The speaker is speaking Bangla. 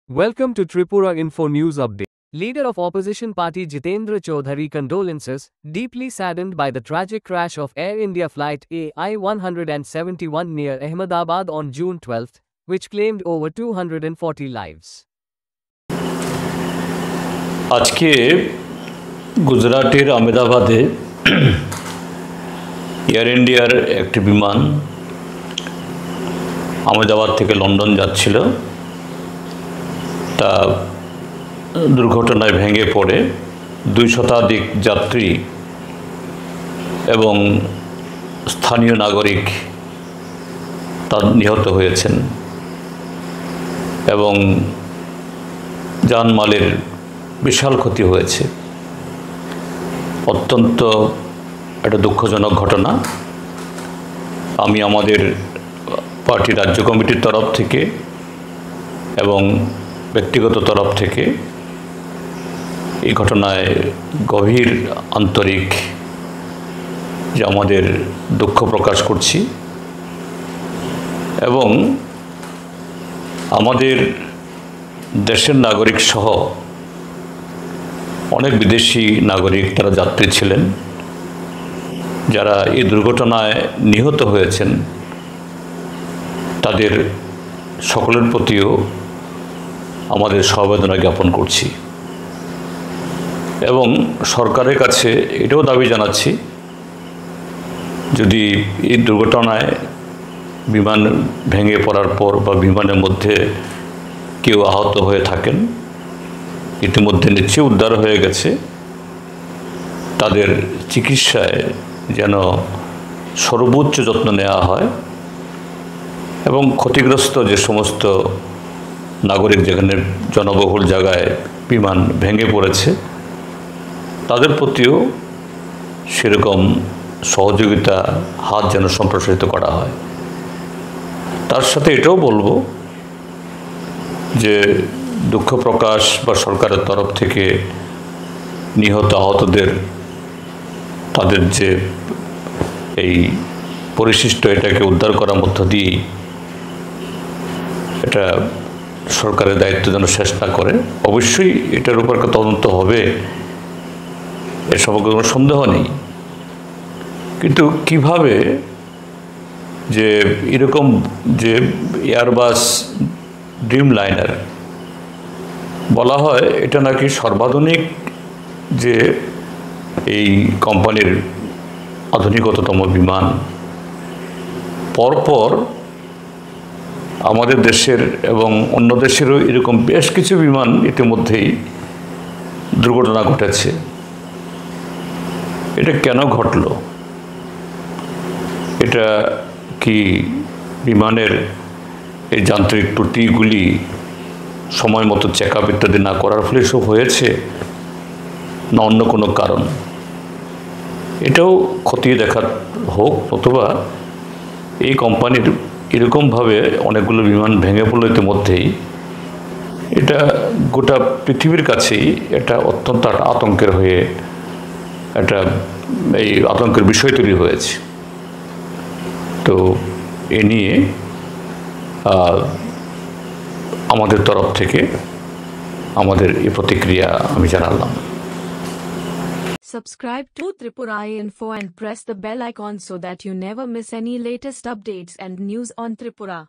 Welcome to Tripura Info News Update. Leader of opposition party Jitendra Chaudhary condolences, deeply saddened by the tragic crash of Air India flight AI-171 near Ahmedabad on June 12, which claimed over 240 lives. আজকে গুজরাটের আহমেদাবাদে এয়ার ইন্ডিয়ার একটি বিমান আহমেদাবাদ থেকে লন্ডন যাচ্ছিল, তা দুর্ঘটনায় ভেঙে পড়ে 2 শতাধিক যাত্রী এবং স্থানীয় নাগরিক নিহত হয়েছেন এবং জানমালের বিশাল ক্ষতি হয়েছে। অত্যন্ত একটা দুঃখজনক ঘটনা। আমি আমাদের পার্টি রাজ্য কমিটির তরফ থেকে এবং ব্যক্তিগত তরফ থেকে এই ঘটনায় গভীর আন্তরিক যে আমাদের দুঃখ প্রকাশ করছি এবং আমাদের দেশের নাগরিক সহ অনেক বিদেশি নাগরিক তারা যাত্রী ছিলেন, যারা এই দুর্ঘটনায় নিহত হয়েছেন, তাদের সকলের প্রতিও আমাদের সমবেদনা জ্ঞাপন করছি এবং সরকারের কাছে এটাও দাবি জানাচ্ছি, যদি এই দুর্ঘটনায় বিমান ভেঙে পড়ার পর বা বিমানের মধ্যে কেউ আহত হয়ে থাকেন, ইতিমধ্যে নিশ্চয়ই উদ্ধার হয়ে গেছে, তাদের চিকিৎসায় যেন সর্বোচ্চ যত্ন নেওয়া হয় এবং ক্ষতিগ্রস্ত যে সমস্ত নাগরিক যেখানে জনবহুল জায়গায় বিমান ভেঙে পড়েছে তাদের প্রতিও সেরকম সহযোগিতা হাত যেন সম্প্রসারিত করা হয়। তার সাথে এটাও বলবো যে দুঃখ প্রকাশ বা সরকারের তরফ থেকে নিহত আহতদের তাদের যে এই পরিশিষ্ট এটাকে উদ্ধার করার মধ্য দিয়েই এটা সরকারের দায়িত্ব যেন শেষ না করে। অবশ্যই এটার উপর একটা তদন্ত হবে, এ সম্পর্কে কোনো সন্দেহ নেই, কিন্তু কিভাবে যে এরকম যে এয়ারবাস ড্রিম লাইনার বলা হয়, এটা নাকি সর্বাধুনিক যে এই কোম্পানির আধুনিকতম বিমান, পরপর আমাদের দেশের এবং অন্য দেশেরও এরকম বেশ কিছু বিমান ইতিমধ্যেই দুর্ঘটনা ঘটেছে। এটা কেন ঘটল? এটা কি বিমানের এই যান্ত্রিক ত্রুটিগুলি সময় মতো চেক আপ ইত্যাদি না করার ফলে সব হয়েছে, না অন্য কোনো কারণ? এটাও খতিয়ে দেখা হোক, অথবা এই কোম্পানির এরকমভাবে অনেকগুলো বিমান ভেঙে পড়ল ইতিমধ্যেই, এটা গোটা পৃথিবীর কাছেই এটা অত্যন্ত আতঙ্কের হয়ে একটা এই আতঙ্কের বিষয় তৈরি হয়েছে। তো এ নিয়ে আমাদের তরফ থেকে আমাদের এই প্রতিক্রিয়া আমি জানালাম। Subscribe to Tripura Info and press the bell icon so that you never miss any latest updates and news on Tripura.